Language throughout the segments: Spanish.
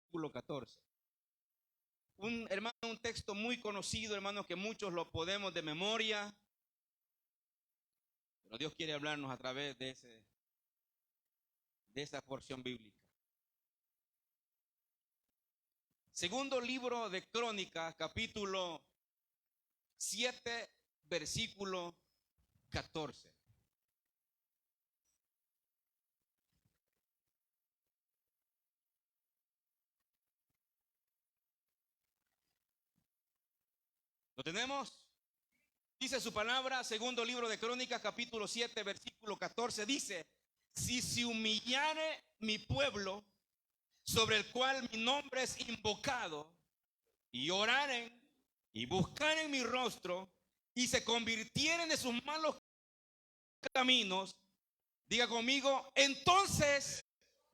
versículo 14. Un texto muy conocido, hermano, que muchos lo podemos de memoria. Pero Dios quiere hablarnos a través de esa porción bíblica. Segundo libro de Crónicas, capítulo 7, versículo 14. ¿Lo tenemos? Dice su palabra, segundo libro de Crónicas, capítulo 7, versículo 14. Dice: si se humillare mi pueblo, sobre el cual mi nombre es invocado, y oraren y buscaren mi rostro, y se convirtieren de sus malos caminos, diga conmigo, entonces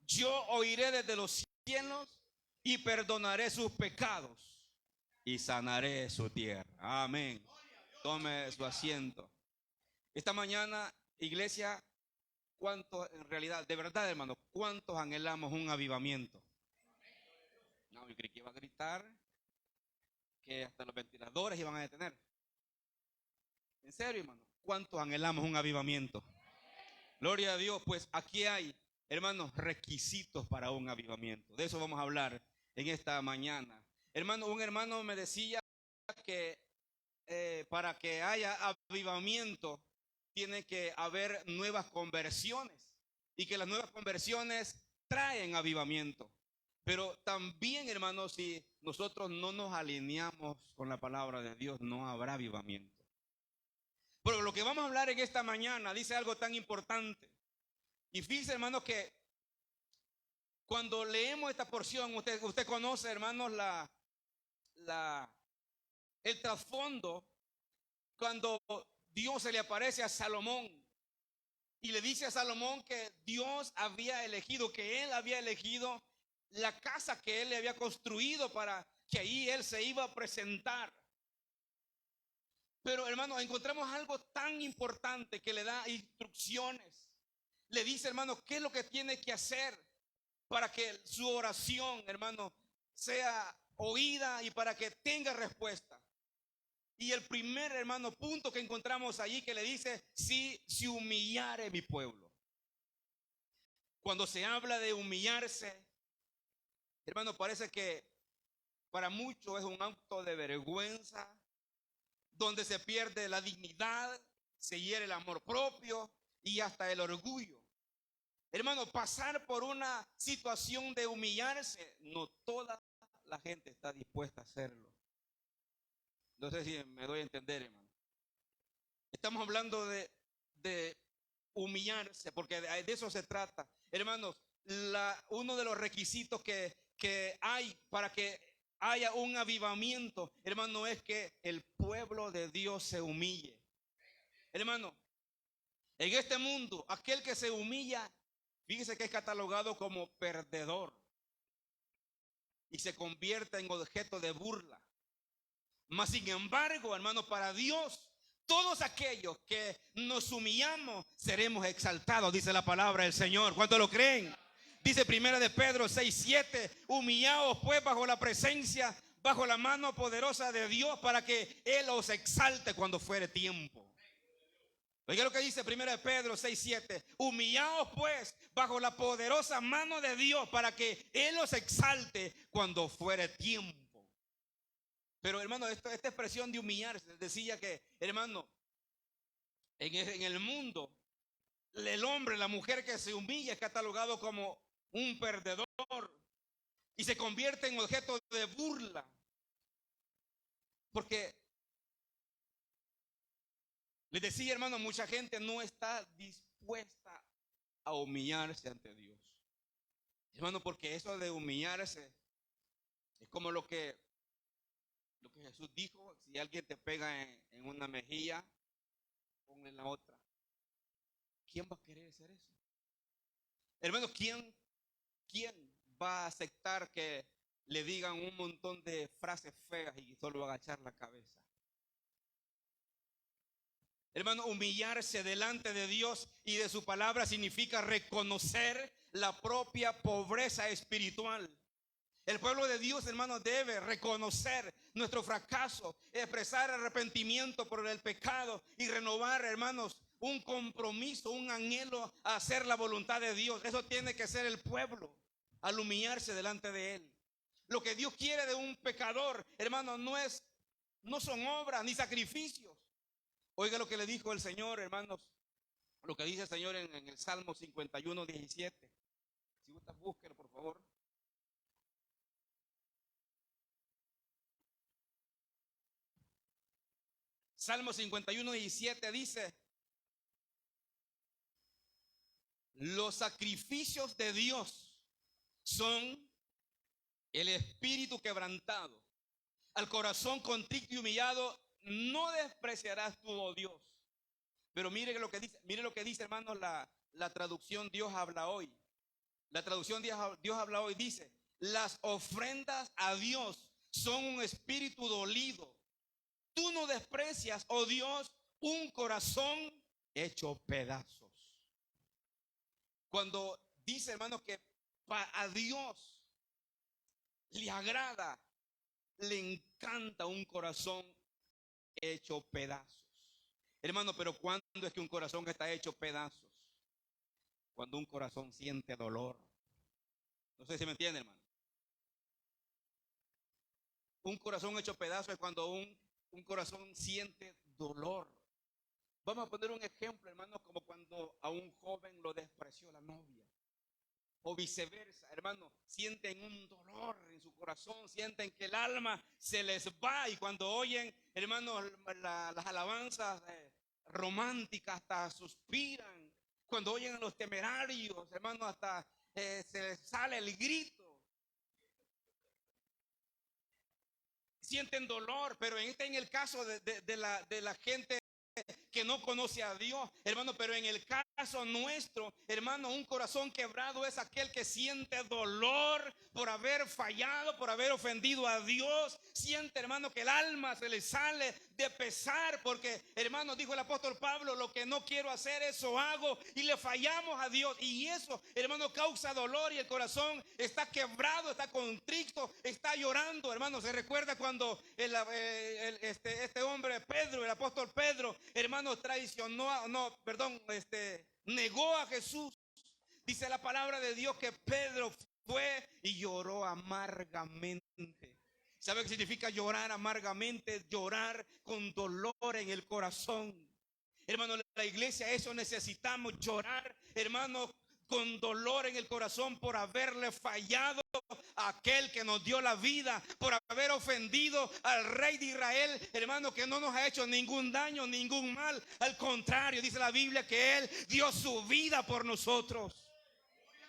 yo oiré desde los cielos y perdonaré sus pecados y sanaré su tierra. Amén. Tome su asiento. Esta mañana, iglesia, ¿cuántos en realidad, de verdad, hermano, cuántos anhelamos un avivamiento? No, yo creí que iba a gritar que hasta los ventiladores iban a detener. En serio, hermano, ¿cuántos anhelamos un avivamiento? Gloria a Dios. Pues aquí hay, hermanos, requisitos para un avivamiento. De eso vamos a hablar en esta mañana. Hermano, un hermano me decía que para que haya avivamiento tiene que haber nuevas conversiones, y que las nuevas conversiones traen avivamiento. Pero también, hermanos, si nosotros no nos alineamos con la palabra de Dios, no habrá avivamiento. Pero lo que vamos a hablar en esta mañana dice algo tan importante. Y fíjense, hermanos, que cuando leemos esta porción, usted conoce, hermanos, el trasfondo, cuando Dios se le aparece a Salomón y le dice a Salomón que Dios había elegido, que él había elegido la casa que él le había construido para que ahí él se iba a presentar. Pero, hermano, encontramos algo tan importante que le da instrucciones. Le dice, hermano, qué es lo que tiene que hacer para que su oración, hermano, sea oída y para que tenga respuesta. Y el primer, hermano, punto que encontramos allí, que le dice: si se humillare mi pueblo. Cuando se habla de humillarse, hermano, parece que para muchos es un acto de vergüenza, donde se pierde la dignidad, se hiere el amor propio y hasta el orgullo. Hermano, pasar por una situación de humillarse, no toda la gente está dispuesta a hacerlo. No sé si me doy a entender, hermano. Estamos hablando de humillarse, porque de eso se trata. Hermanos, uno de los requisitos que hay para que haya un avivamiento, hermano, es que el pueblo de Dios se humille. Hermano, en este mundo, aquel que se humilla, fíjese que es catalogado como perdedor y se convierte en objeto de burla. Mas sin embargo, hermano, para Dios, todos aquellos que nos humillamos seremos exaltados, dice la palabra del Señor. ¿Cuántos lo creen? Dice primera de Pedro 6:7: humillaos pues bajo la presencia, bajo la mano poderosa de Dios, para que Él os exalte cuando fuere tiempo. Oiga lo que dice primera de Pedro 6:7: humillaos pues bajo la poderosa mano de Dios, para que Él os exalte cuando fuere tiempo. Pero, hermano, esta expresión de humillarse, decía que, hermano, en el mundo, el hombre, la mujer que se humilla es catalogado como un perdedor y se convierte en objeto de burla. Porque, les decía, hermano, mucha gente no está dispuesta a humillarse ante Dios. Hermano, porque eso de humillarse es como lo que Jesús dijo: si alguien te pega en una mejilla, ponle en la otra. ¿Quién va a querer hacer eso? Hermano, ¿quién va a aceptar que le digan un montón de frases feas y solo agachar la cabeza? Hermano, humillarse delante de Dios y de su palabra significa reconocer la propia pobreza espiritual El pueblo de Dios, hermanos, debe reconocer nuestro fracaso, expresar arrepentimiento por el pecado y renovar, hermanos, un compromiso, un anhelo a hacer la voluntad de Dios. Eso tiene que ser el pueblo al humillarse delante de Él. Lo que Dios quiere de un pecador, hermanos, no son obras ni sacrificios. Oiga lo que le dijo el Señor, hermanos, lo que dice el Señor en el Salmo 51, 17. Si gusta, búsquelo, por favor. Salmo 51, 17 dice: los sacrificios de Dios son el espíritu quebrantado. Al corazón contrito y humillado no despreciarás tú, oh Dios. Pero mire lo que dice, hermanos, la traducción Dios habla hoy. La traducción Dios habla hoy dice: las ofrendas a Dios son un espíritu dolido. Tú no desprecias, oh Dios, un corazón hecho pedazos. Cuando dice, hermanos, que a Dios le agrada, le encanta un corazón hecho pedazos. Hermano, pero ¿cuándo es que un corazón está hecho pedazos? Cuando un corazón siente dolor. No sé si me entiende, hermano. Un corazón hecho pedazos es cuando un corazón siente dolor. Vamos a poner un ejemplo, hermano, como cuando a un joven lo despreció la novia. O viceversa, hermano, sienten un dolor en su corazón, sienten que el alma se les va, y cuando oyen, hermano, las alabanzas románticas hasta suspiran. Cuando oyen a los Temerarios, hermano, hasta se les sale el grito. Sienten dolor, pero en el caso de la gente que no conoce a Dios, hermano, pero en el caso nuestro, hermano, un corazón quebrado es aquel que siente dolor por haber fallado, por haber ofendido a Dios. Siente, hermano, que el alma se le sale de pesar, porque, hermano, dijo el apóstol Pablo: lo que no quiero hacer, eso hago, y le fallamos a Dios, y eso, hermano, causa dolor, y el corazón está quebrado, está contrito, está llorando. Hermano, se recuerda cuando este hombre Pedro, el apóstol Pedro, hermano, negó a Jesús. Dice la palabra de Dios que Pedro fue y lloró amargamente. ¿Sabe qué significa llorar amargamente? Llorar con dolor en el corazón. Hermano, la iglesia, eso necesitamos, llorar, hermano, con dolor en el corazón por haberle fallado a aquel que nos dio la vida, por haber ofendido al Rey de Israel, hermano, que no nos ha hecho ningún daño, ningún mal. Al contrario, dice la Biblia que Él dio su vida por nosotros.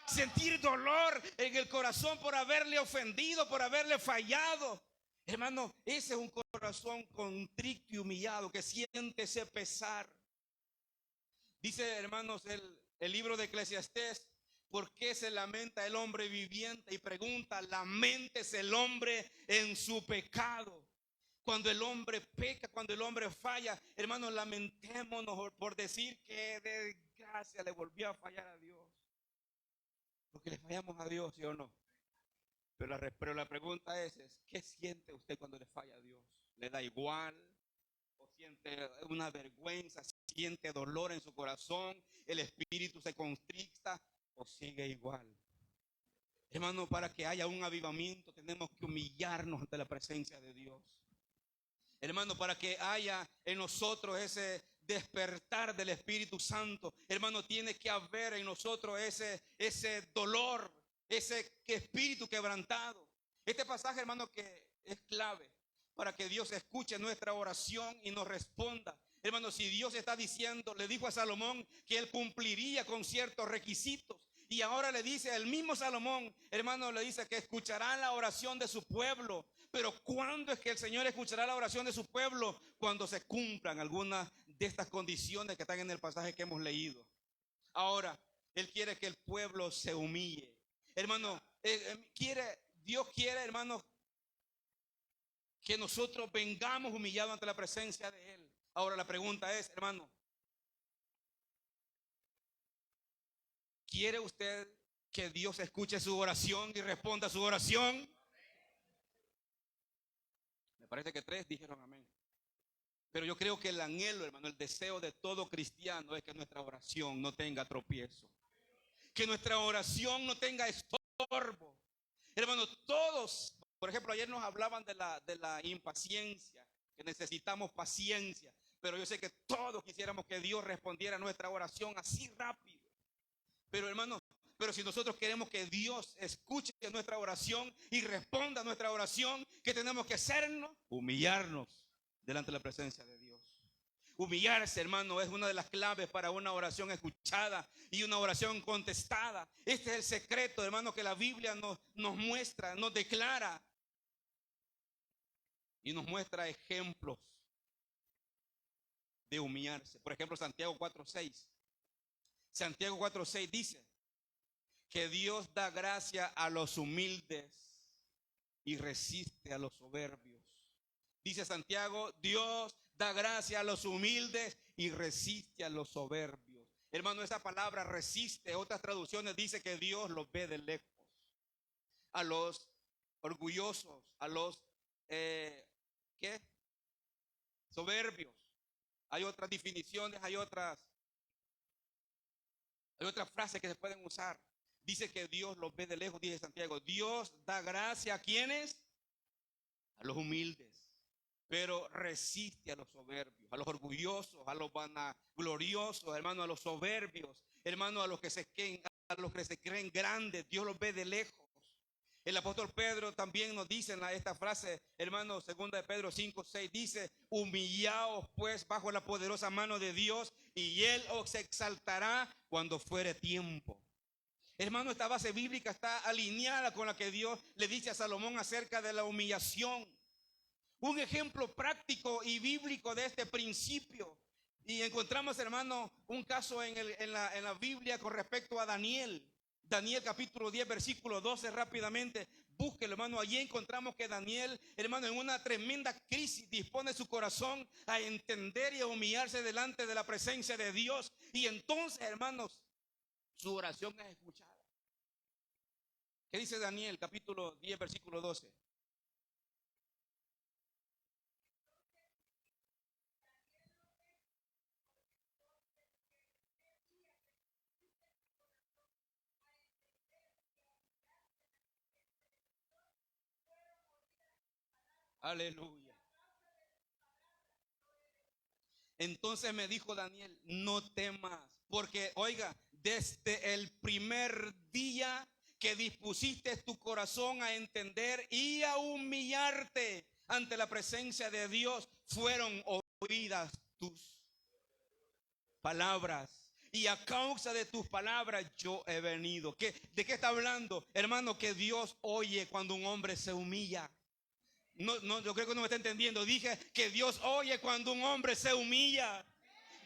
Sentir dolor en el corazón por haberle ofendido, por haberle fallado, hermano, ese es un corazón contrito y humillado que siente ese pesar. Dice, hermanos, el libro de Eclesiastés: ¿por qué se lamenta el hombre viviente? Y pregunta: laméntese el hombre en su pecado. Cuando el hombre peca, cuando el hombre falla, hermanos, lamentémonos por decir que desgracia le volvió a fallar a Dios. Porque le fallamos a Dios, ¿sí o no? Pero la pregunta es, ¿qué siente usted cuando le falla a Dios? ¿Le da igual? ¿O siente una vergüenza? ¿Siente dolor en su corazón? ¿El espíritu se constricta? ¿O sigue igual? Hermano, para que haya un avivamiento tenemos que humillarnos ante la presencia de Dios. Hermano, para que haya en nosotros ese despertar del Espíritu Santo, hermano, tiene que haber en nosotros ese dolor, ese espíritu quebrantado. Este pasaje, hermano, que es clave para que Dios escuche nuestra oración y nos responda. Hermano, si Dios está diciendo, le dijo a Salomón que él cumpliría con ciertos requisitos, y ahora le dice el mismo Salomón, hermano, le dice que escuchará la oración de su pueblo. Pero ¿cuándo es que el Señor escuchará la oración de su pueblo? Cuando se cumplan algunas de estas condiciones que están en el pasaje que hemos leído. Ahora, Él quiere que el pueblo se humille. Hermano, Dios quiere, hermano, que nosotros vengamos humillados ante la presencia de Él. Ahora la pregunta es, hermano, ¿quiere usted que Dios escuche su oración y responda a su oración? Me parece que 3 dijeron amén. Pero yo creo que el anhelo, hermano, el deseo de todo cristiano es que nuestra oración no tenga tropiezo, que nuestra oración no tenga estorbo. Hermano, todos, por ejemplo, ayer nos hablaban de la impaciencia, que necesitamos paciencia, pero yo sé que todos quisiéramos que Dios respondiera a nuestra oración así rápido. Pero hermano, pero si nosotros queremos que Dios escuche nuestra oración y responda a nuestra oración, ¿qué tenemos que hacernos? Humillarnos delante de la presencia de Dios. Humillarse, hermano, es una de las claves para una oración escuchada y una oración contestada. Este es el secreto, hermano, que la Biblia nos muestra, nos declara y nos muestra ejemplos de humillarse. Por ejemplo, Santiago 4:6. Santiago 4:6 dice que Dios da gracia a los humildes y resiste a los soberbios. Dice Santiago, Dios da gracia a los humildes y resiste a los soberbios. Hermano, esa palabra resiste, otras traducciones dice que Dios los ve de lejos. A los orgullosos, a los ¿qué? Soberbios. Hay otras definiciones, hay otras frases que se pueden usar. Dice que Dios los ve de lejos, dice Santiago. Dios da gracia a quienes, a los humildes, pero resiste a los soberbios, a los orgullosos, a los vanagloriosos, hermano, a los soberbios, hermano, a los que se creen grandes. Dios los ve de lejos. El apóstol Pedro también nos dice en esta frase, hermano, 2 de Pedro 5:6, dice: humillaos pues bajo la poderosa mano de Dios, y Él os exaltará cuando fuere tiempo. Hermano, esta base bíblica está alineada con la que Dios le dice a Salomón acerca de la humillación. Un ejemplo práctico y bíblico de este principio. Y encontramos, hermano, un caso en la Biblia con respecto a Daniel. Daniel capítulo 10, versículo 12, rápidamente. Búsquelo, hermano. Allí encontramos que Daniel, hermano, en una tremenda crisis dispone su corazón a entender y a humillarse delante de la presencia de Dios. Y entonces, hermanos, su oración es escuchada. ¿Qué dice Daniel capítulo 10, versículo 12? Aleluya. Entonces me dijo Daniel: no temas, porque oiga, desde el primer día que dispusiste tu corazón a entender y a humillarte ante la presencia de Dios, fueron oídas tus palabras. Y a causa de tus palabras yo he venido. ¿De qué está hablando? Hermano, que Dios oye cuando un hombre se humilla. No, yo creo que no me está entendiendo. Dije que Dios oye cuando un hombre se humilla.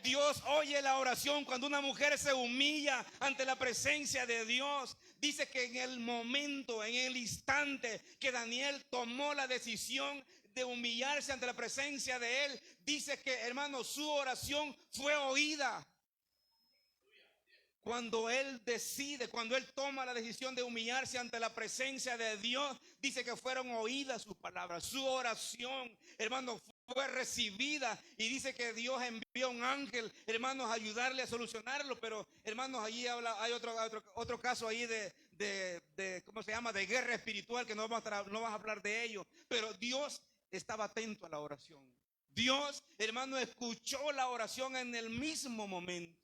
Dios oye la oración cuando una mujer se humilla ante la presencia de Dios. Dice que en el momento, en el instante que Daniel tomó la decisión de humillarse ante la presencia de él, dice que, hermano, su oración fue oída. Cuando él decide, cuando él toma la decisión de humillarse ante la presencia de Dios, dice que fueron oídas sus palabras, su oración, hermano, fue recibida. Y dice que Dios envió un ángel, hermanos, a ayudarle a solucionarlo. Pero, hermanos, allí hay otro caso ahí de ¿cómo se llama? De guerra espiritual, que no vamos a hablar de ello. Pero Dios estaba atento a la oración. Dios, hermano, escuchó la oración en el mismo momento.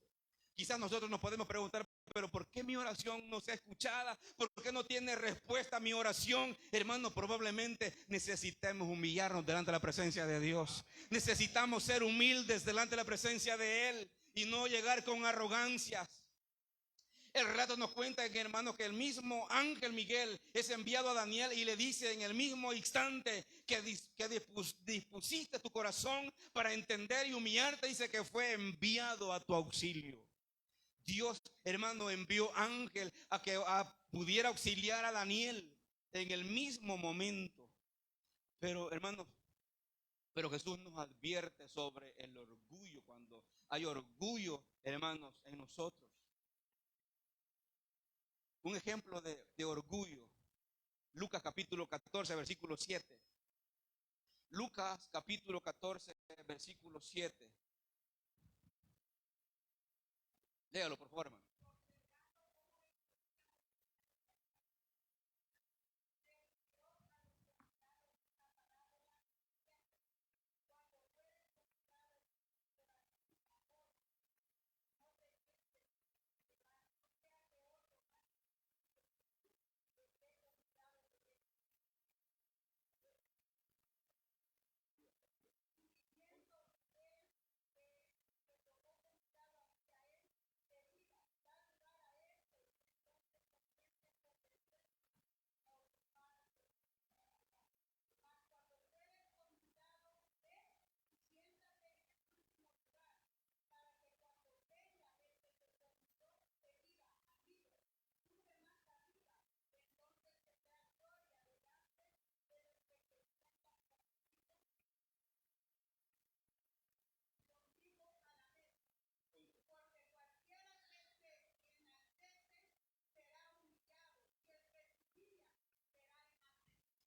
Quizás nosotros nos podemos preguntar: pero ¿por qué mi oración no sea escuchada? ¿Por qué no tiene respuesta mi oración? Hermano, probablemente necesitamos humillarnos delante de la presencia de Dios. Necesitamos ser humildes delante de la presencia de Él y no llegar con arrogancias. El relato nos cuenta, hermano, que el mismo ángel Miguel es enviado a Daniel y le dice en el mismo instante que dispusiste tu corazón para entender y humillarte. Dice que fue enviado a tu auxilio. Dios, hermano, envió ángel a que pudiera auxiliar a Daniel en el mismo momento. Pero, hermano, pero Jesús nos advierte sobre el orgullo. Cuando hay orgullo, hermanos, en nosotros. Un ejemplo de orgullo: Lucas capítulo 14, versículo 7. Lucas capítulo 14, versículo 7. Léalo, por favor, hermano.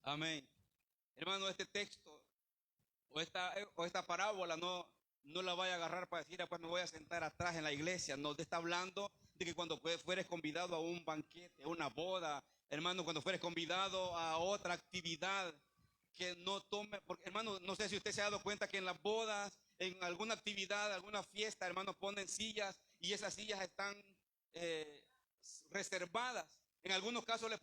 Amén. Hermano, este texto o esta parábola no la vaya a agarrar para decir, pues me voy a sentar atrás en la iglesia. No, te está hablando de que cuando fueres convidado a un banquete, a una boda, hermano, cuando fueres convidado a otra actividad, que no tome, porque hermano, no sé si usted se ha dado cuenta que en las bodas, en alguna actividad, alguna fiesta, hermano, ponen sillas y esas sillas están eh, reservadas. En algunos casos le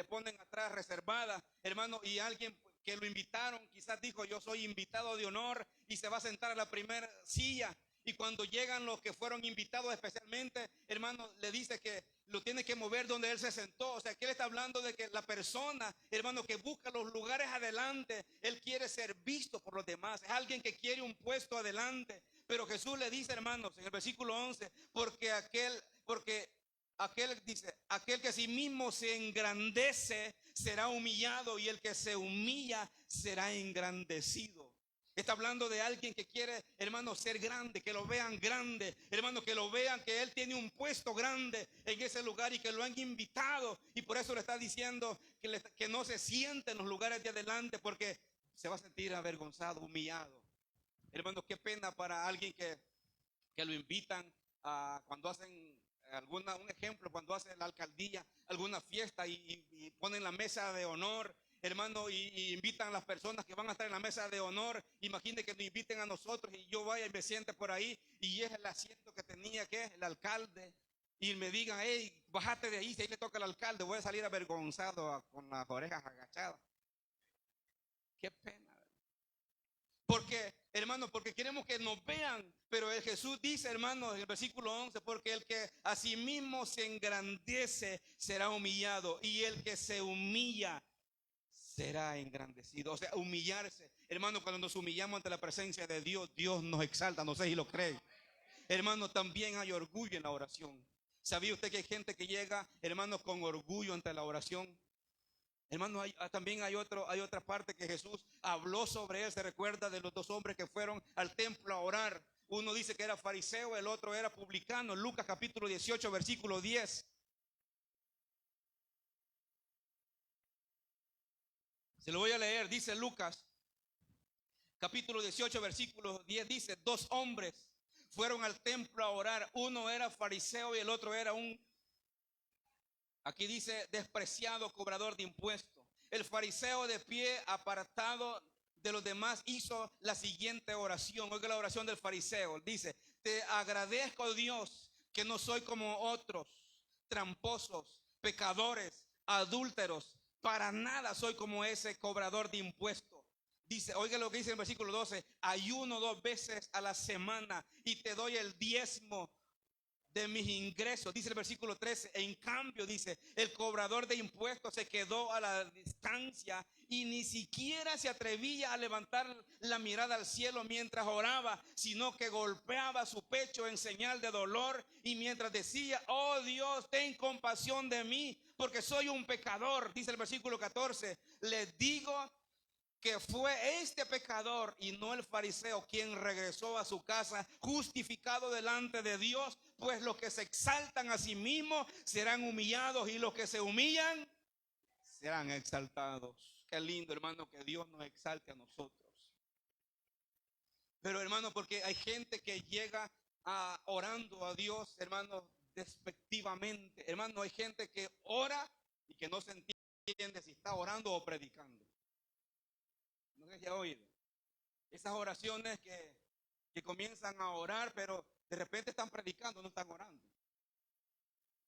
ponen atrás reservadas, hermano, y alguien que lo invitaron quizás dijo, yo soy invitado de honor, y se va a sentar a la primera silla. Y cuando llegan los que fueron invitados especialmente, hermano, le dice que lo tiene que mover donde él se sentó. O sea, que él está hablando de que la persona, hermano, que busca los lugares adelante, él quiere ser visto por los demás. Es alguien que quiere un puesto adelante. Pero Jesús le dice, hermanos, en el versículo 11, porque aquel dice, aquel que a sí mismo se engrandece será humillado, y el que se humilla será engrandecido. Está hablando de alguien que quiere, hermano, ser grande, que lo vean grande, hermano, que lo vean que él tiene un puesto grande en ese lugar y que lo han invitado. Y por eso le está diciendo que no se siente en los lugares de adelante, porque se va a sentir avergonzado, humillado. Hermano, qué pena para alguien que lo invitan cuando hacen un ejemplo, cuando hace la alcaldía alguna fiesta y ponen la mesa de honor, hermano, y invitan a las personas que van a estar en la mesa de honor. Imagine que nos inviten a nosotros y yo vaya y me siente por ahí y es el asiento que tenía que el alcalde, y me digan, hey, bájate de ahí, si ahí le toca al alcalde, voy a salir avergonzado con las orejas agachadas. Qué pena. Porque, hermano, porque queremos que nos vean. Pero el Jesús dice, hermano, en el versículo 11, porque el que a sí mismo se engrandece será humillado, y el que se humilla será engrandecido. O sea, humillarse. Hermano, cuando nos humillamos ante la presencia de Dios, Dios nos exalta. No sé si lo cree. Hermano, también hay orgullo en la oración. ¿Sabía usted que hay gente que llega, hermano, con orgullo ante la oración? Hermano, también hay otra parte que Jesús habló sobre él. Se recuerda de los dos hombres que fueron al templo a orar. Uno dice que era fariseo, el otro era publicano. Lucas capítulo 18, versículo 10. Se lo voy a leer. Dice Lucas capítulo 18, versículo 10. Dice, dos hombres fueron al templo a orar. Uno era fariseo y el otro era aquí dice, despreciado cobrador de impuestos. El fariseo, de pie, apartado de los demás, hizo la siguiente oración. Oiga la oración del fariseo. Dice, te agradezco, Dios, que no soy como otros, tramposos, pecadores, adúlteros. Para nada soy como ese cobrador de impuestos. Dice, oiga lo que dice en el versículo 12, ayuno 2 veces a la semana y te doy el diezmo de mis ingresos. Dice el versículo 13, en cambio, dice, el cobrador de impuestos se quedó a la distancia y ni siquiera se atrevía a levantar la mirada al cielo mientras oraba, sino que golpeaba su pecho en señal de dolor, y mientras decía, oh Dios, ten compasión de mí, porque soy un pecador. Dice el versículo 14, les digo que fue este pecador y no el fariseo quien regresó a su casa justificado delante de Dios, pues los que se exaltan a sí mismos serán humillados y los que se humillan serán exaltados. qué lindo, hermano, que Dios nos exalte a nosotros. Pero, hermano, porque hay gente que llega orando a Dios, hermano, despectivamente. Hermano, hay gente que ora y que no se entiende si está orando o predicando. No sé si ha oído. Esas oraciones que comienzan a orar, pero de repente están predicando, no están orando.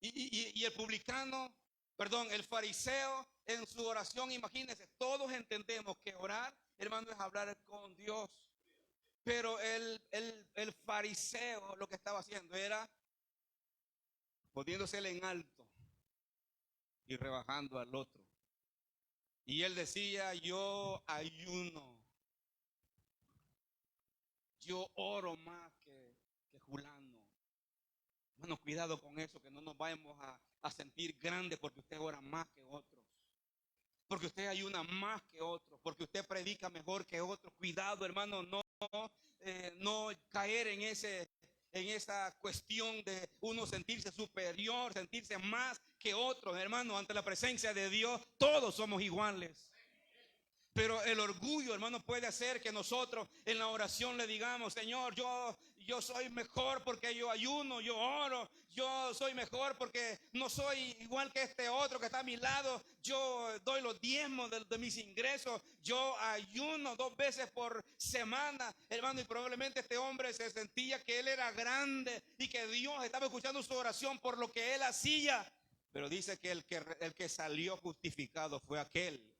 Y el publicano, perdón, el fariseo en su oración, imagínense, todos entendemos que orar, hermano, es hablar con Dios. Pero el fariseo lo que estaba haciendo era poniéndosele en alto y rebajando al otro. Y él decía, yo ayuno, yo oro más que fulano. Hermano, cuidado con eso, que no nos vayamos a sentir grandes porque usted ora más que otros. Porque usted ayuna más que otros. Porque usted predica mejor que otros. Cuidado, hermano, no caer en esa cuestión de uno sentirse superior, sentirse más que otros. Hermano, ante la presencia de Dios, todos somos iguales. Pero el orgullo, hermano, puede hacer que nosotros en la oración le digamos, Señor, yo soy mejor porque yo ayuno, yo oro, yo soy mejor porque no soy igual que este otro que está a mi lado, yo doy los diezmos de mis ingresos, yo ayuno 2 veces por semana, hermano, y probablemente este hombre se sentía que él era grande y que Dios estaba escuchando su oración por lo que él hacía. Pero dice que el que salió justificado fue aquel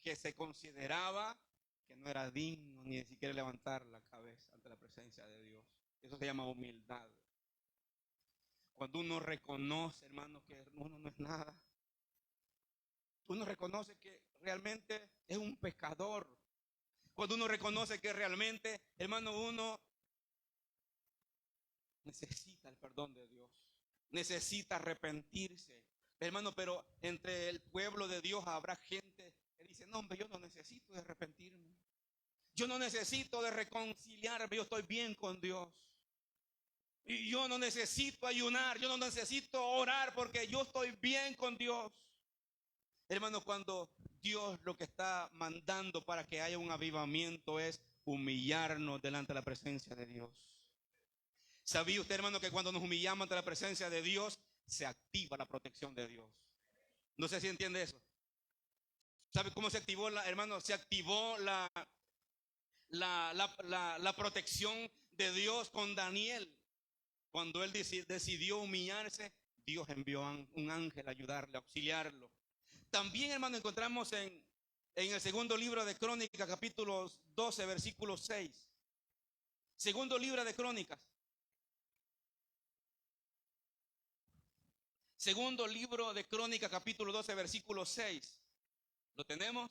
que se consideraba que no era digno ni siquiera levantar la cabeza ante la presencia de Dios. Eso se llama humildad. Cuando uno reconoce, hermano, que uno no es nada. Uno reconoce que realmente es un pecador. Cuando uno reconoce que realmente, hermano, uno necesita el perdón de Dios. Necesita arrepentirse. Hermano, pero entre el pueblo de Dios habrá gente que dice, no, hombre, yo no necesito de arrepentirme. Yo no necesito de reconciliarme, yo estoy bien con Dios. Y yo no necesito ayunar, yo no necesito orar porque yo estoy bien con Dios. Hermano, cuando Dios lo que está mandando para que haya un avivamiento es humillarnos delante de la presencia de Dios. ¿Sabía usted, hermano, que cuando nos humillamos ante la presencia de Dios, se activa la protección de Dios? No sé si entiende eso. ¿Sabe cómo se activó, hermano? Se activó la protección de Dios con Daniel. Cuando él decidió humillarse, Dios envió un ángel a ayudarle, a auxiliarlo. También, hermano, encontramos en el segundo libro de Crónicas, capítulo 12, versículo 6. Segundo libro de Crónicas. Segundo libro de Crónicas, capítulo 12, versículo 6. ¿Lo tenemos?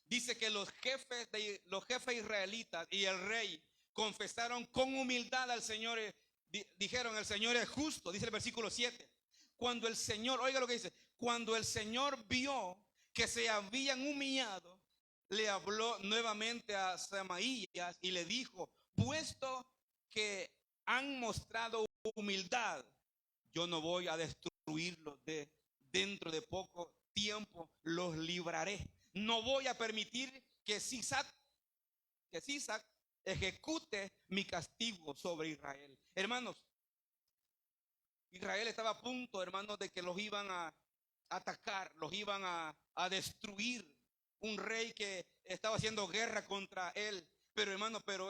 Dice que los jefes israelitas y el rey confesaron con humildad al Señor. Dijeron, el Señor es justo, dice el versículo 7. Cuando el Señor, oiga lo que dice, cuando el Señor vio que se habían humillado, le habló nuevamente a Semaías y le dijo, puesto que han mostrado humildad, yo no voy a destruirlos, dentro de poco tiempo los libraré. No voy a permitir que Sisac ejecute mi castigo sobre Israel. Hermanos, Israel estaba a punto, hermanos, de que los iban a atacar, los iban a destruir. Un rey que estaba haciendo guerra contra él. Pero, hermano, pero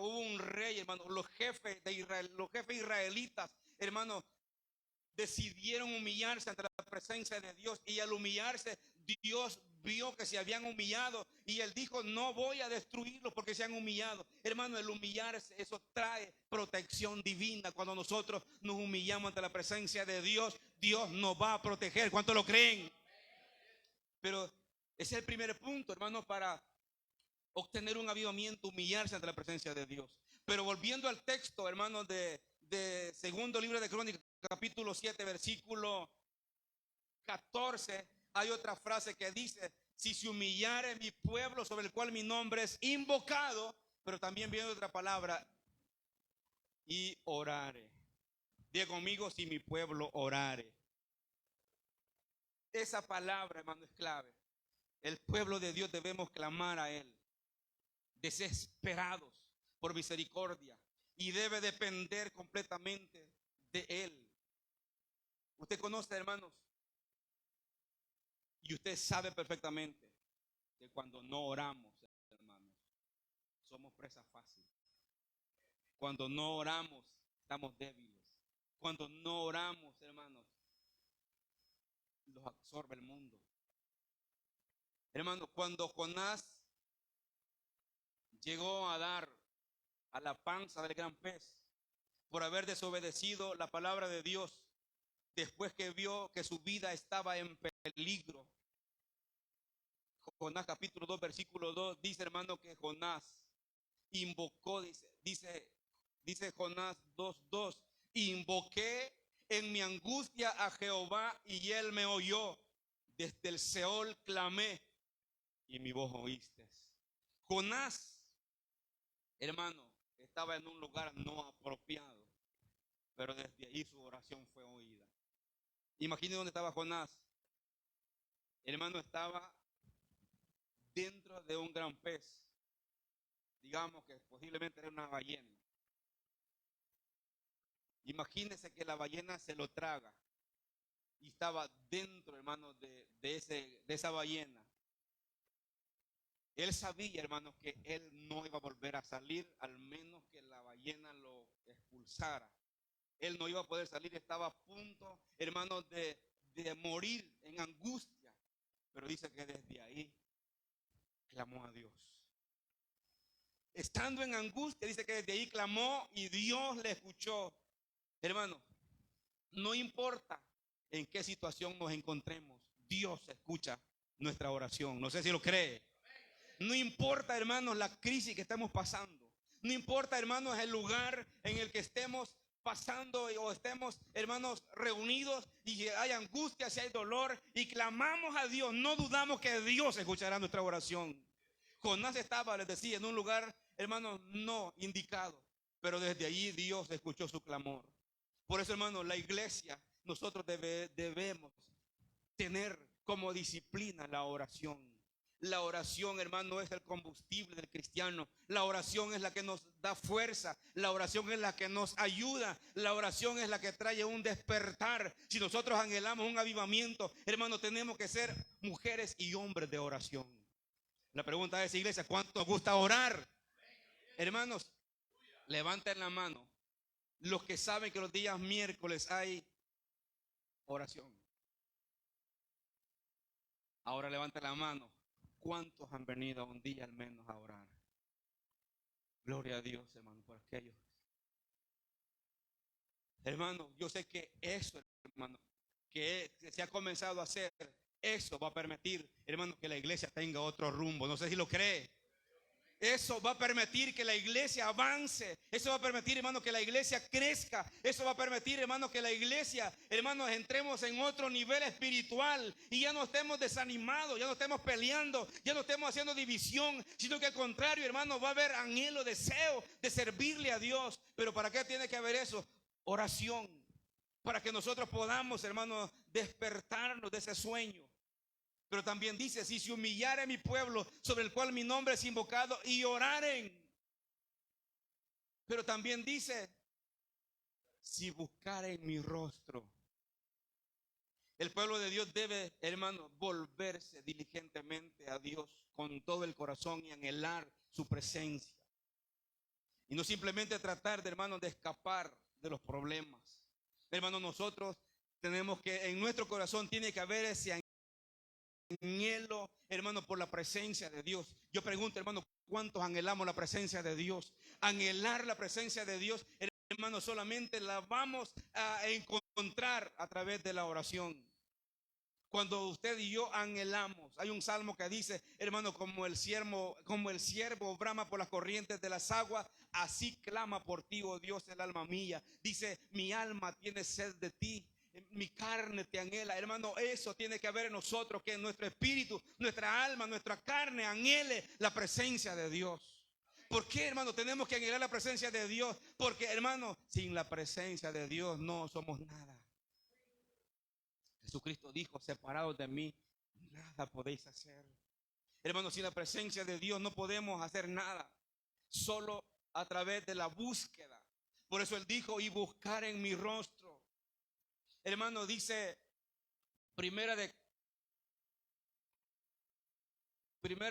hubo un rey, hermano, los jefes de Israel, los jefes israelitas, hermano, decidieron humillarse ante la presencia de Dios. Y al humillarse, Dios vio que se habían humillado y él dijo, no voy a destruirlos porque se han humillado. Hermano, el humillarse, eso trae protección divina. Cuando nosotros nos humillamos ante la presencia de Dios, Dios nos va a proteger. ¿Cuántos lo creen? Pero ese es el primer punto, hermano, para obtener un avivamiento, humillarse ante la presencia de Dios. Pero volviendo al texto, hermano, de segundo libro de Crónicas, capítulo 7, versículo 14, hay otra frase que dice, si se humillare mi pueblo sobre el cual mi nombre es invocado, pero también viene otra palabra, y orare. Diga conmigo, si mi pueblo orare. Esa palabra, hermano, es clave. el pueblo de Dios debemos clamar a Él, desesperados por misericordia, y debe depender completamente de Él. Usted conoce, hermanos, y usted sabe perfectamente que cuando no oramos, hermanos, somos presa fácil. Cuando no oramos, estamos débiles. Cuando no oramos, hermanos, los absorbe el mundo. Hermanos, cuando Jonás llegó a dar a la panza del gran pez por haber desobedecido la palabra de Dios, después que vio que su vida estaba en peligro, Jonás capítulo 2 versículo 2 dice, hermano, que Jonás invocó, dice Jonás 2:2, invoqué en mi angustia a Jehová y él me oyó. Desde el Seol clamé y mi voz oíste. Jonás, hermano, estaba en un lugar no apropiado, pero desde ahí su oración fue oída. Imagine dónde estaba Jonás. Hermano, estaba dentro de un gran pez. Digamos que posiblemente era una ballena. Imagínese que la ballena se lo traga y estaba dentro, hermano, de esa ballena. Él sabía, hermano, que él no iba a volver a salir, al menos que la ballena lo expulsara. Él no iba a poder salir, estaba a punto, hermano, de morir en angustia. Pero dice que desde ahí clamó a Dios. Estando en angustia, dice que desde ahí clamó y Dios le escuchó. Hermano, no importa en qué situación nos encontremos, Dios escucha nuestra oración. No sé si lo cree. No importa, hermanos, la crisis que estemos pasando. No importa, hermanos, el lugar en el que estemos pasando o estemos, hermanos, reunidos y hay angustia, si hay dolor y clamamos a Dios, no dudamos que Dios escuchará nuestra oración. Jonás estaba, les decía, en un lugar, hermanos, no indicado, pero desde allí Dios escuchó su clamor. Por eso, hermanos, la iglesia, nosotros debemos tener como disciplina la oración. La oración, hermano, es el combustible del cristiano. La oración es la que nos da fuerza. La oración es la que nos ayuda. La oración es la que trae un despertar. Si nosotros anhelamos un avivamiento, hermano, tenemos que ser mujeres y hombres de oración. La pregunta es, iglesia, ¿cuánto nos gusta orar? Hermanos, levanten la mano los que saben que los días miércoles hay oración. Ahora levanten la mano. ¿Cuántos han venido un día al menos a orar? Gloria a Dios, hermano, por aquellos. Hermano, yo sé que eso, hermano, que se ha comenzado a hacer, eso va a permitir, hermano, que la iglesia tenga otro rumbo. No sé si lo cree. Eso va a permitir que la iglesia avance. Eso va a permitir, hermano, que la iglesia crezca. Eso va a permitir, hermano, que la iglesia, hermanos, entremos en otro nivel espiritual y ya no estemos desanimados, ya no estemos peleando, ya no estemos haciendo división, sino que al contrario, hermano, va a haber anhelo, deseo de servirle a Dios. Pero ¿para qué tiene que haber eso? Oración. Para que nosotros podamos, hermanos, despertarnos de ese sueño. Pero también dice, si se humillare mi pueblo sobre el cual mi nombre es invocado y oraren. Pero también dice, si buscaren mi rostro. El pueblo de Dios debe, hermano, volverse diligentemente a Dios con todo el corazón y anhelar su presencia. Y no simplemente tratar de, hermano, de escapar de los problemas. Hermano, nosotros tenemos que, en nuestro corazón tiene que haber ese anhelo, hermano, por la presencia de Dios. Yo pregunto, hermano, ¿cuántos anhelamos la presencia de Dios? Anhelar la presencia de Dios, hermano, solamente la vamos a encontrar a través de la oración. Cuando usted y yo anhelamos, hay un salmo que dice, hermano, como el siervo brama por las corrientes de las aguas, así clama por ti, oh Dios, el alma mía. Dice, mi alma tiene sed de ti. Mi carne te anhela, hermano. Eso tiene que haber en nosotros, que en nuestro espíritu, nuestra alma, nuestra carne anhele la presencia de Dios. ¿Por qué, hermano, tenemos que anhelar la presencia de Dios? Porque, hermano, sin la presencia de Dios no somos nada. Jesucristo dijo, separados de mí, nada podéis hacer. Hermanos, sin la presencia de Dios no podemos hacer nada, solo a través de la búsqueda. Por eso Él dijo, y buscar en mi rostro. Hermano, dice primer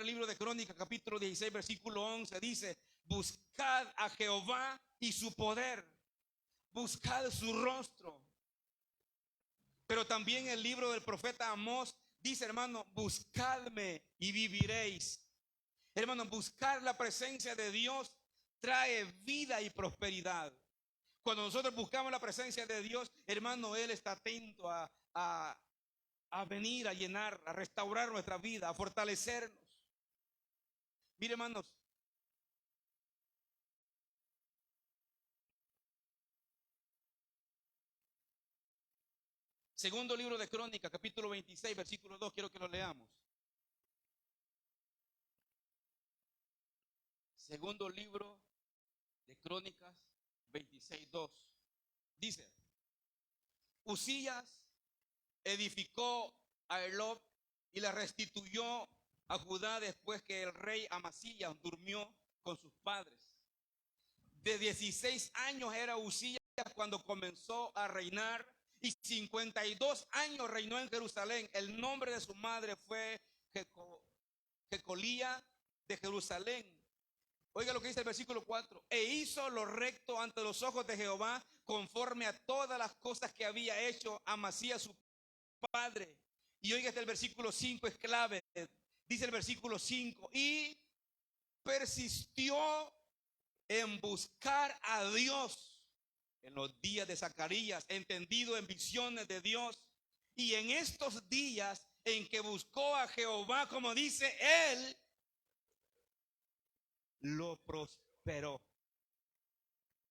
libro de Crónicas, capítulo 16, versículo 11, dice, buscad a Jehová y su poder, buscad su rostro. Pero también el libro del profeta Amós dice, hermano, buscadme y viviréis. Hermano, buscar la presencia de Dios trae vida y prosperidad. Cuando nosotros buscamos la presencia de Dios, hermano, Él está atento a venir, a llenar, a restaurar nuestra vida, a fortalecernos. Mire, hermanos, segundo libro de Crónicas, capítulo 26, versículo 2, quiero que lo leamos. Segundo libro de Crónicas 26:2. Dice, Uzías edificó a Elot y la restituyó a Judá después que el rey Amasías durmió con sus padres. De 16 años era Uzías cuando comenzó a reinar y 52 años reinó en Jerusalén. El nombre de su madre fue Jecolía de Jerusalén. Oiga lo que dice el versículo 4. E hizo lo recto ante los ojos de Jehová, conforme a todas las cosas que había hecho Amasías su padre. Y oiga, el versículo 5 es clave. Dice el versículo 5. Y persistió en buscar a Dios en los días de Zacarías, entendido en visiones de Dios. Y en estos días en que buscó a Jehová, como dice, Él lo prosperó.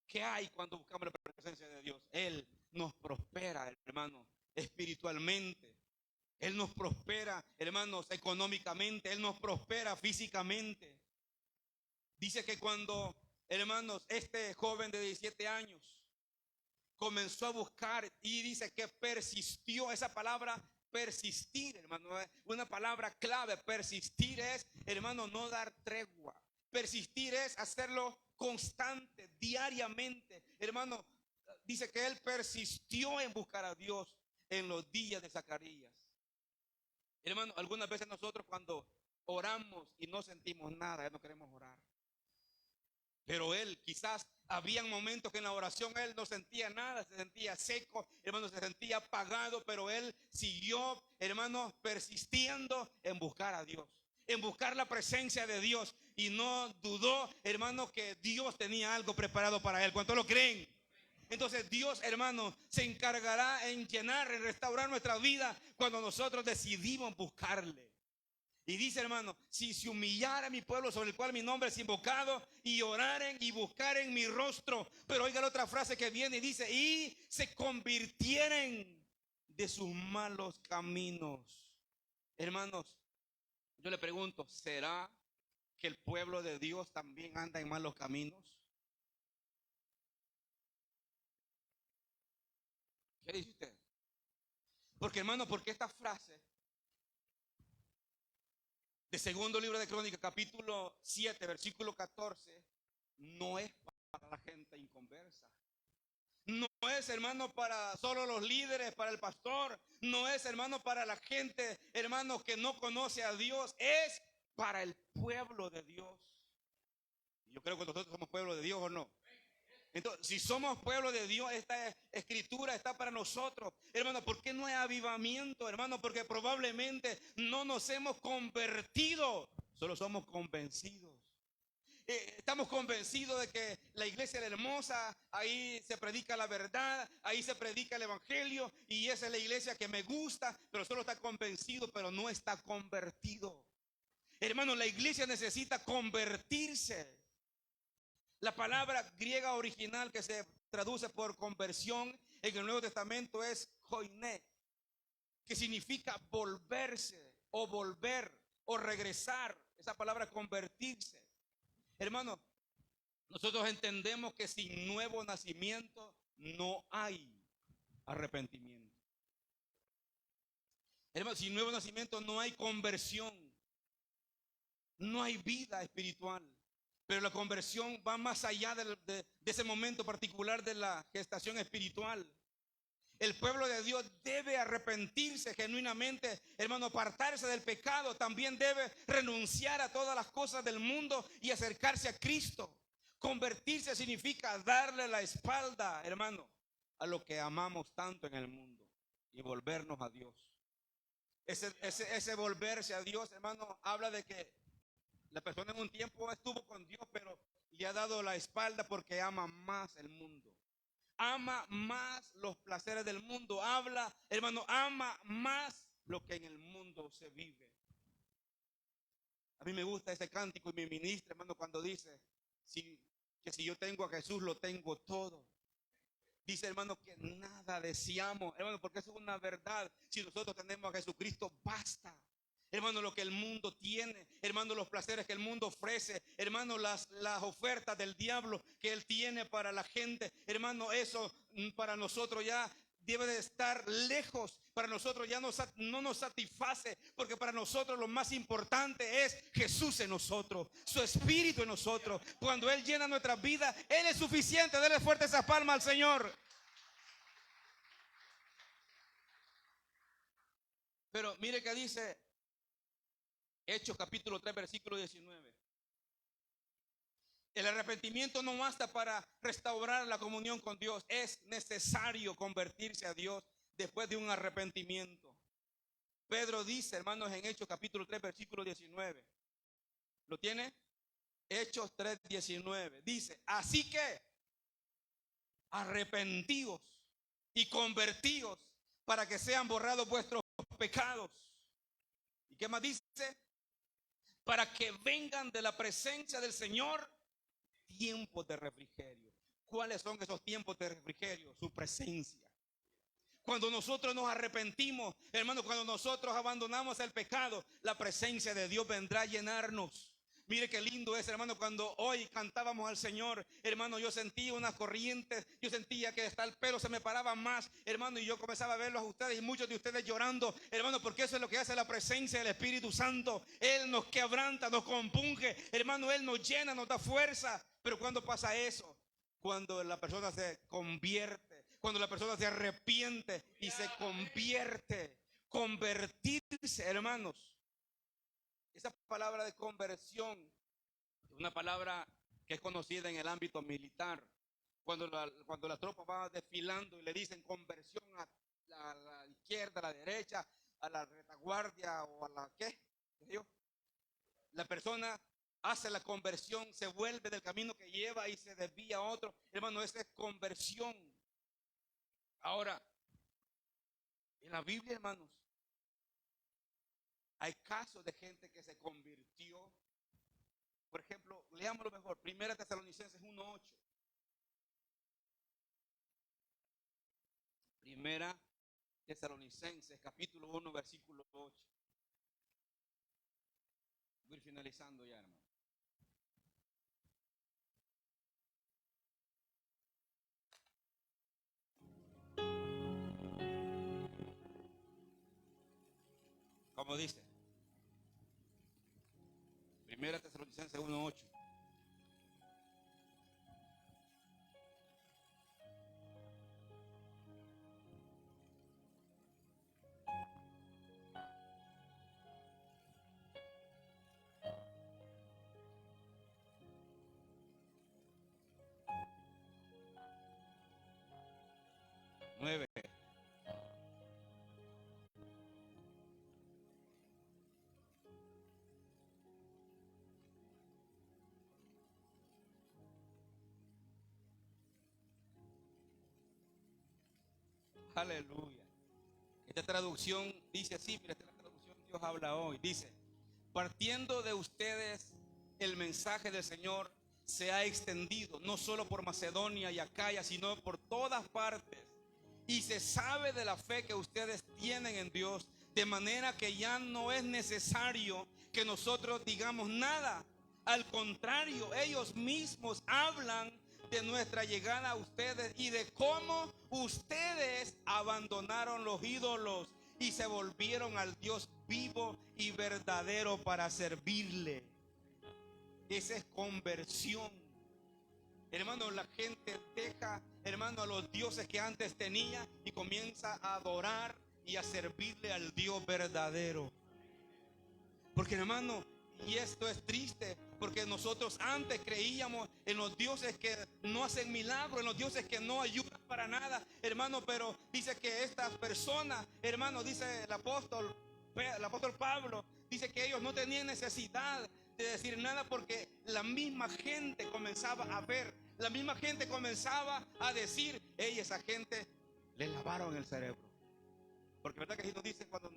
¿Qué hay cuando buscamos la presencia de Dios? Él nos prospera, hermano, espiritualmente. Él nos prospera, hermanos, económicamente. Él nos prospera físicamente. Dice que cuando, hermanos, este joven de 17 años comenzó a buscar y dice que persistió. Esa palabra persistir, hermano, es una palabra clave. Persistir es, hermano, no dar tregua. Persistir es hacerlo constante, diariamente. Hermano, dice que él persistió en buscar a Dios en los días de Zacarías. Hermano, algunas veces nosotros cuando oramos y no sentimos nada, ya no queremos orar. Pero él quizás habían momentos que en la oración él no sentía nada, se sentía seco, hermano, se sentía apagado, pero él siguió, hermano, persistiendo en buscar a Dios, en buscar la presencia de Dios, y no dudó, hermano, que Dios tenía algo preparado para él. ¿Cuántos lo creen? Entonces Dios, hermano, se encargará en llenar, en restaurar nuestra vida cuando nosotros decidimos buscarle. Y dice, hermano, si se humillara mi pueblo sobre el cual mi nombre es invocado, y oraren y buscaren mi rostro. Pero oiga la otra frase que viene y dice, y se convirtieren de sus malos caminos. Hermanos, yo le pregunto, ¿será que el pueblo de Dios también anda en malos caminos? ¿Qué dice usted? Porque, hermano, porque esta frase de segundo libro de Crónicas, capítulo 7, versículo 14, no es para la gente inconversa. No es, hermano, para solo los líderes, para el pastor. No es, hermano, para la gente, hermano, que no conoce a Dios. Es para el pueblo de Dios. Yo creo que nosotros somos pueblo de Dios, ¿o no? Entonces, si somos pueblo de Dios, esta escritura está para nosotros. Hermano, ¿por qué no hay avivamiento, hermano? Porque probablemente no nos hemos convertido, solo somos convencidos. Estamos convencidos de que la iglesia es hermosa, ahí se predica la verdad, ahí se predica el evangelio, y esa es la iglesia que me gusta, pero solo está convencido, pero no está convertido. Hermano, la iglesia necesita convertirse. La palabra griega original que se traduce por conversión en el Nuevo Testamento es koiné, que significa volverse o volver o regresar. Esa palabra convertirse. Hermano, nosotros entendemos que sin nuevo nacimiento no hay arrepentimiento. Hermano, sin nuevo nacimiento no hay conversión. no hay vida espiritual. Pero la conversión va más allá de ese momento particular de la gestación espiritual. El pueblo de Dios debe arrepentirse genuinamente, hermano, apartarse del pecado. También debe renunciar a todas las cosas del mundo y acercarse a Cristo. Convertirse significa darle la espalda, hermano, a lo que amamos tanto en el mundo y volvernos a Dios. Ese volverse a Dios, hermano, habla de que la persona en un tiempo estuvo con Dios, pero le ha dado la espalda porque ama más el mundo. Ama más los placeres del mundo. Habla, hermano, ama más lo que en el mundo se vive. A mí me gusta ese cántico y me ministra, hermano, cuando dice que si yo tengo a Jesús, lo tengo todo. Dice, hermano, que nada deseamos, hermano, porque eso es una verdad. Si nosotros tenemos a Jesucristo, basta. Hermano, lo que el mundo tiene, hermano, los placeres que el mundo ofrece, hermano, las ofertas del diablo que él tiene para la gente, hermano, eso para nosotros ya debe de estar lejos. Para nosotros ya no nos satisface, porque para nosotros lo más importante es Jesús en nosotros, su Espíritu en nosotros. Cuando Él llena nuestras vidas, Él es suficiente. Dele fuerte esa palma al Señor. Pero mire que dice Hechos capítulo 3 versículo 19. El arrepentimiento no basta para restaurar la comunión con Dios. Es necesario convertirse a Dios después de un arrepentimiento. Pedro dice, hermanos, en Hechos capítulo 3 versículo 19. ¿Lo tiene? Hechos 3, 19. Dice, así que arrepentíos y convertíos para que sean borrados vuestros pecados. ¿Y qué más dice? Para que vengan de la presencia del Señor tiempos de refrigerio. ¿Cuáles son esos tiempos de refrigerio? Su presencia. Cuando nosotros nos arrepentimos, hermano, cuando nosotros abandonamos el pecado, la presencia de Dios vendrá a llenarnos. Mire qué lindo es, hermano, cuando hoy cantábamos al Señor, hermano, yo sentía unas corrientes, yo sentía que hasta el pelo se me paraba más, hermano, y yo comenzaba a verlos a ustedes y muchos de ustedes llorando, hermano, porque eso es lo que hace la presencia del Espíritu Santo. Él nos quebranta, nos compunge, hermano, Él nos llena, nos da fuerza. Pero ¿cuándo pasa eso? Cuando la persona se convierte, cuando la persona se arrepiente y se convierte. Convertirse, hermanos. Esa palabra de conversión es una palabra que es conocida en el ámbito militar. Cuando la tropa va desfilando y le dicen conversión a la izquierda, a la derecha, a la retaguardia o a la ¿qué? La persona hace la conversión, se vuelve del camino que lleva y se desvía a otro. Hermano, esa es conversión. Ahora, en la Biblia, hermanos, hay casos de gente que se convirtió. Por ejemplo, leámoslo mejor. Primera Tesalonicenses 1:8. Primera Tesalonicenses capítulo 1 versículo 8. Voy a ir finalizando ya, hermano. Como dice. Primera Tesalonicenses 1:8. Nueve. Aleluya. Esta traducción dice así, mira, esta es la traducción que Dios habla hoy. Dice, partiendo de ustedes el mensaje del Señor se ha extendido, no solo por Macedonia y Acaya, sino por todas partes. Y se sabe de la fe que ustedes tienen en Dios, de manera que ya no es necesario que nosotros digamos nada. Al contrario, ellos mismos hablan de nuestra llegada a ustedes y de cómo ustedes abandonaron los ídolos y se volvieron al Dios vivo y verdadero para servirle. esa es conversión. Hermano, la gente deja, hermano, a los dioses que antes tenía y comienza a adorar y a servirle al Dios verdadero. Porque, hermano, y esto es triste, porque nosotros antes creíamos en los dioses que no hacen milagros, en los dioses que no ayudan para nada, hermano. Pero dice que estas personas, hermano, dice el apóstol Pablo, dice que ellos no tenían necesidad de decir nada, porque la misma gente comenzaba a ver, la misma gente comenzaba a decir: hey, esa gente le lavaron el cerebro. Porque verdad que Jesús dice, cuando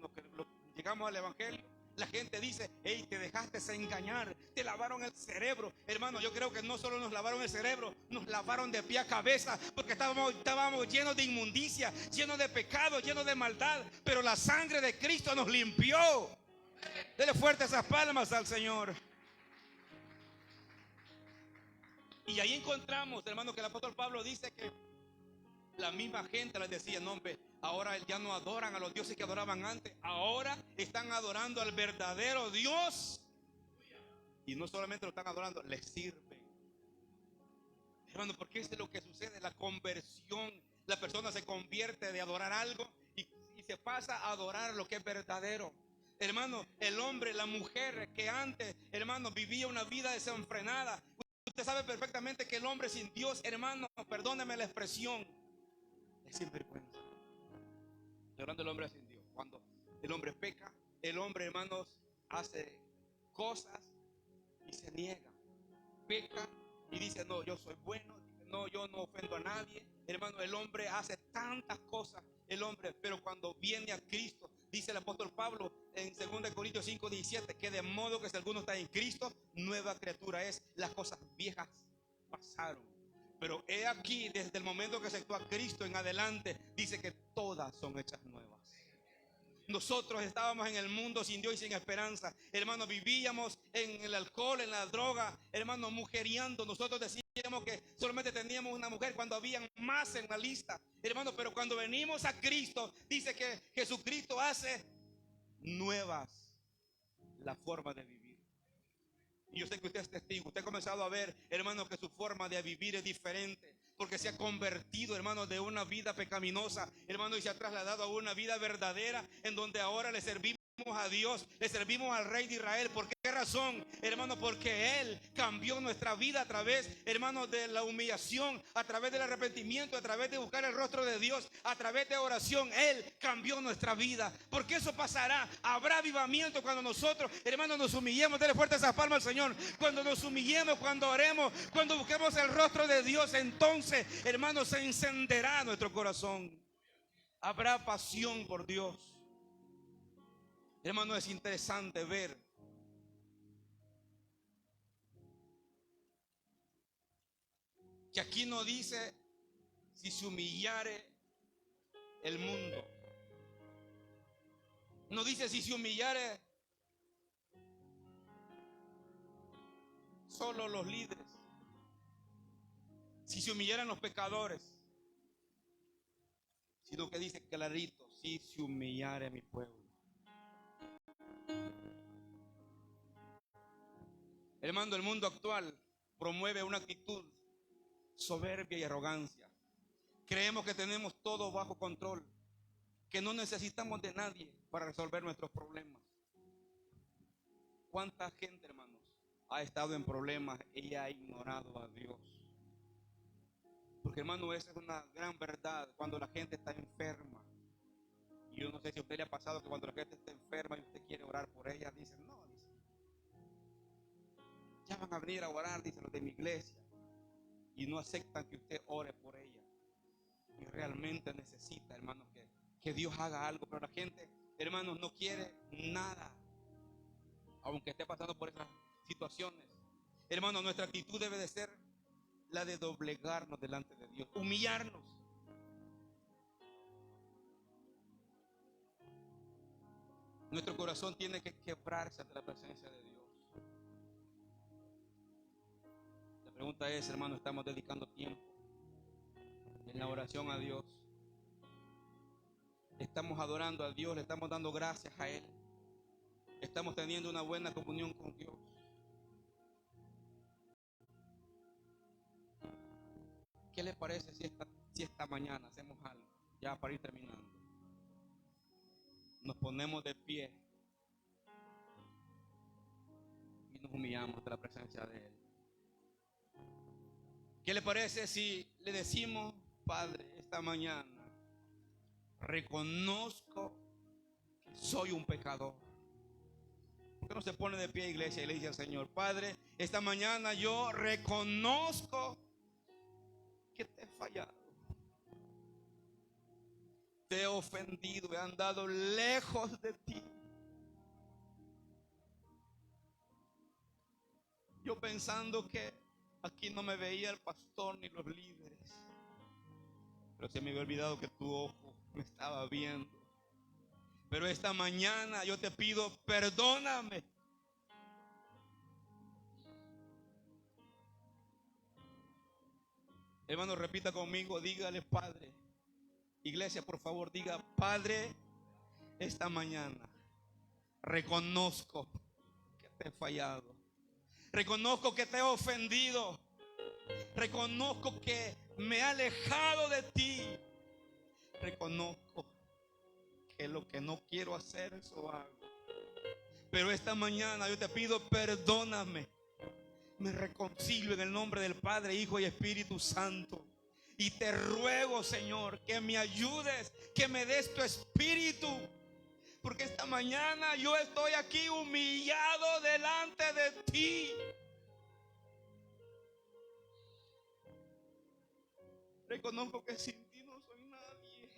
llegamos al evangelio, la gente dice: hey, te dejaste engañar, te lavaron el cerebro. Hermano, yo creo que no solo nos lavaron el cerebro, nos lavaron de pie a cabeza, porque estábamos llenos de inmundicia, llenos de pecado, llenos de maldad. Pero la sangre de Cristo nos limpió. Dele fuerte esas palmas al Señor. Y ahí encontramos, hermano, que el apóstol Pablo dice que la misma gente les decía: no, hombre, ahora ya no adoran a los dioses que adoraban antes, ahora están adorando al verdadero Dios. Y no solamente lo están adorando, les sirven. Hermano, porque eso es lo que sucede, la conversión. La persona se convierte de adorar algo y se pasa a adorar lo que es verdadero. Hermano, el hombre, la mujer que antes, hermano, vivía una vida desenfrenada. Usted sabe perfectamente que el hombre sin Dios, hermano, perdóneme la expresión, es sinvergüenza. Estoy hablando del hombre sin Dios. Cuando el hombre peca, el hombre, hermanos, hace cosas y se niega. Peca y dice: no, yo soy bueno, no, yo no ofendo a nadie. Hermano, el hombre hace tantas cosas, el hombre, pero cuando viene a Cristo, dice el apóstol Pablo en 2 Corintios 5:17, que de modo que si alguno está en Cristo, nueva criatura es. Las cosas viejas pasaron, pero he aquí, desde el momento que aceptó a Cristo en adelante, dice que todas son hechas nuevas. Nosotros estábamos en el mundo sin Dios y sin esperanza, hermano. Vivíamos en el alcohol, en la droga, hermano, mujeriando. Nosotros decíamos que solamente teníamos una mujer cuando habían más en la lista, hermano. Pero cuando venimos a Cristo, dice que Jesucristo hace nuevas la forma de vivir. Y yo sé que usted es testigo. Usted ha comenzado a ver, hermano, que su forma de vivir es diferente, porque se ha convertido, hermano, de una vida pecaminosa, hermano, y se ha trasladado a una vida verdadera, en donde ahora le servimos a Dios, le servimos al Rey de Israel. ¿Por qué razón, hermano? Porque Él cambió nuestra vida a través, hermano, de la humillación, a través del arrepentimiento, a través de buscar el rostro de Dios, a través de oración. Él cambió nuestra vida. Porque eso pasará. Habrá avivamiento cuando nosotros, hermano, nos humillemos. Dele fuerte esas palmas al Señor. Cuando nos humillemos, cuando oremos, cuando busquemos el rostro de Dios, entonces, hermano, se encenderá nuestro corazón. Habrá pasión por Dios. Hermano, es interesante ver que aquí no dice si se humillare el mundo. No dice si se humillare solo los líderes, si se humillaran los pecadores, sino que dice clarito: si se humillare mi pueblo. Hermano, el mundo actual promueve una actitud soberbia y arrogancia. Creemos que tenemos todo bajo control, que no necesitamos de nadie para resolver nuestros problemas. ¿Cuánta gente, hermanos, ha estado en problemas y ha ignorado a Dios? Porque, hermano, esa es una gran verdad. Cuando la gente está enferma, y yo no sé si a usted le ha pasado que cuando la gente está enferma y usted quiere orar por ella, dicen: no, dice, ya van a venir a orar, dicen los de mi iglesia, y no aceptan que usted ore por ella. Y realmente necesita, hermanos, que Dios haga algo. Pero la gente, hermanos, no quiere nada, aunque esté pasando por esas situaciones. Hermanos, nuestra actitud debe de ser la de doblegarnos delante de Dios, humillarnos. Nuestro corazón tiene que quebrarse ante la presencia de Dios. La pregunta es, hermano, ¿estamos dedicando tiempo en la oración a Dios? ¿Estamos adorando a Dios? ¿Le estamos dando gracias a Él? ¿Estamos teniendo una buena comunión con Dios? ¿Qué le parece si esta mañana hacemos algo? Ya para ir terminando. Nos ponemos de pie y nos humillamos ante la presencia de Él. ¿Qué le parece si le decimos: Padre, esta mañana reconozco que soy un pecador? ¿Por qué no se pone de pie, iglesia, y le dice al Señor: Padre, esta mañana yo reconozco que te he fallado, te he ofendido, he andado lejos de ti. Yo pensando que aquí no me veía el pastor ni los líderes, pero se me había olvidado que tu ojo me estaba viendo. Pero esta mañana yo te pido: perdóname. Hermano, repita conmigo, dígale: Padre. Iglesia, por favor, diga: Padre, esta mañana reconozco que te he fallado, reconozco que te he ofendido, reconozco que me he alejado de ti, reconozco que lo que no quiero hacer, eso hago. Pero esta mañana yo te pido: perdóname. Me reconcilio en el nombre del Padre, Hijo y Espíritu Santo. Y te ruego, Señor, que me ayudes, que me des tu espíritu. Porque esta mañana yo estoy aquí humillado delante de ti. Reconozco que sin ti no soy nadie.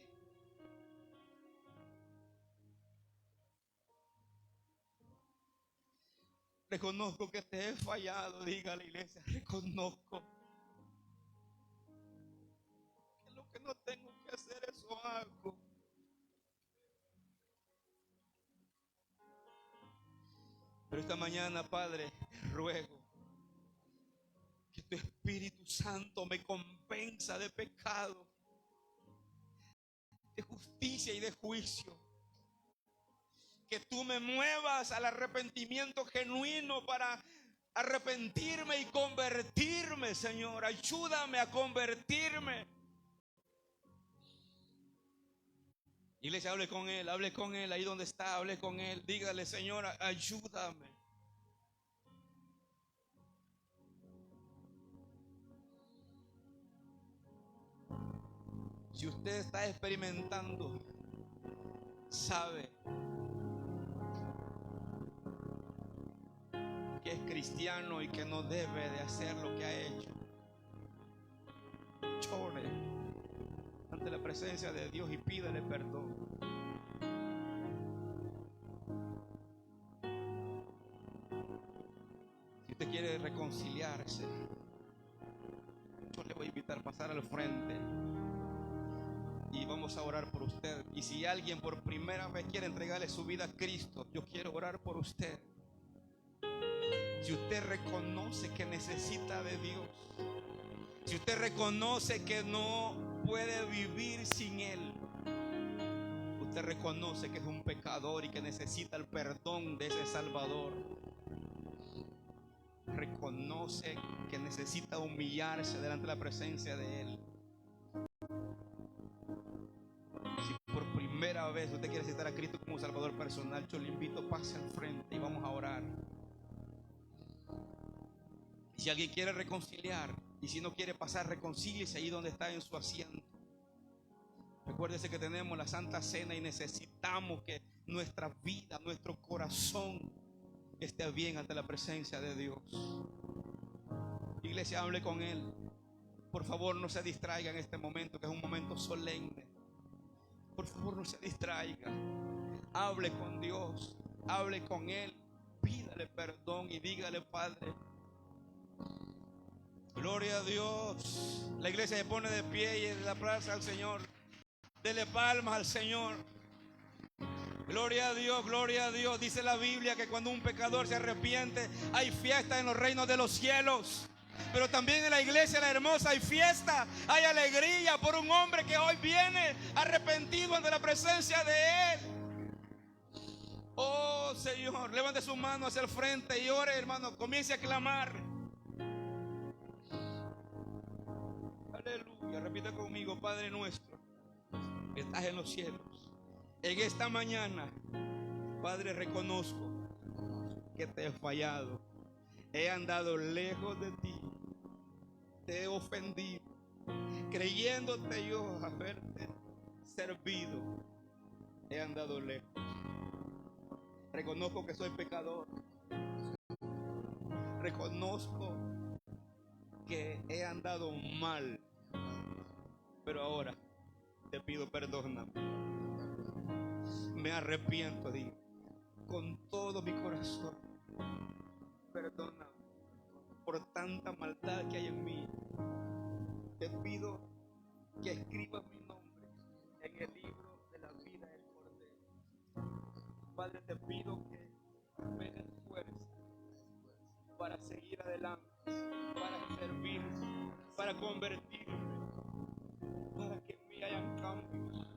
Reconozco que te he fallado. Diga a la iglesia: reconozco que lo que no tengo que hacer, eso hago. Pero esta mañana, Padre, ruego que tu Espíritu Santo me convenza de pecado, de justicia y de juicio. Que tú me muevas al arrepentimiento genuino para arrepentirme y convertirme, Señor. Ayúdame a convertirme. Iglesia, hable con Él ahí donde está, hable con Él. Dígale: Señor, ayúdame. Si usted está experimentando, sabe que es cristiano y que no debe de hacer lo que ha hecho, llore ante la presencia de Dios y pídele perdón. Si usted quiere reconciliarse, yo le voy a invitar a pasar al frente y vamos a orar por usted. Y si alguien por primera vez quiere entregarle su vida a Cristo, yo quiero orar por usted. Si usted reconoce que necesita de Dios, si usted reconoce que no puede vivir sin Él, usted reconoce que es un pecador y que necesita el perdón de ese Salvador, reconoce que necesita humillarse delante de la presencia de Él. Si por primera vez usted quiere aceptar a Cristo como Salvador personal, yo le invito: pase al frente y vamos a orar. Si alguien quiere reconciliar, y si no quiere pasar, reconcíliese ahí donde está en su asiento. Recuérdese que tenemos la Santa Cena y necesitamos que nuestra vida, nuestro corazón esté bien ante la presencia de Dios. Iglesia, hable con Él. Por favor, no se distraiga en este momento, que es un momento solemne. Por favor, no se distraiga. Hable con Dios, hable con Él, pídale perdón y dígale: Padre. Gloria a Dios. La iglesia se pone de pie y le aplaude al Señor. Dele palmas al Señor. Gloria a Dios, gloria a Dios. Dice la Biblia que cuando un pecador se arrepiente, hay fiesta en los reinos de los cielos. Pero también en la iglesia, la hermosa, hay fiesta, hay alegría por un hombre que hoy viene arrepentido ante la presencia de Él. Oh Señor, levante su mano hacia el frente y ore, hermano. Comience a clamar. Aleluya. Repita conmigo: Padre nuestro que estás en los cielos, en esta mañana, Padre, reconozco que te he fallado, he andado lejos de ti, te he ofendido, creyéndote yo haberte servido, he andado lejos. Reconozco que soy pecador, reconozco que he andado mal, pero ahora te pido perdón. Me arrepiento, digo, con todo mi corazón. Perdona por tanta maldad que hay en mí. Te pido que escribas mi nombre en el libro de la vida del Cordero. Padre, te pido que me des fuerza para seguir adelante, para servir, para convertirme, para que en mí hayan cambios.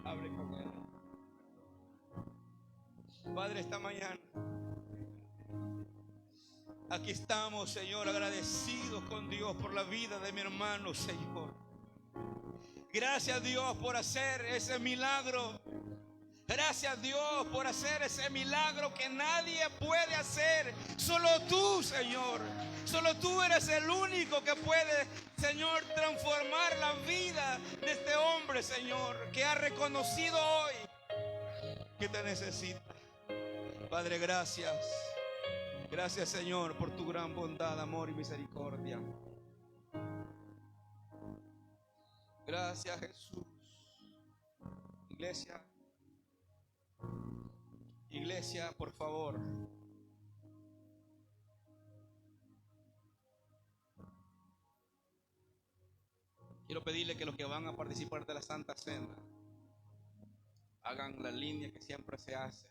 Hable con él. Padre, esta mañana aquí estamos, Señor, agradecidos con Dios por la vida de mi hermano, Señor. Gracias, Dios, por hacer ese milagro. Gracias, Dios, por hacer ese milagro que nadie puede hacer. Solo tú, Señor. Solo tú eres el único que puede, Señor, transformar la vida de este hombre, Señor, que ha reconocido hoy que te necesita. Padre, gracias. Gracias, Señor, por tu gran bondad, amor y misericordia. Gracias, Jesús. Iglesia, por favor. Quiero pedirle que los que van a participar de la Santa Cena hagan la línea que siempre se hace.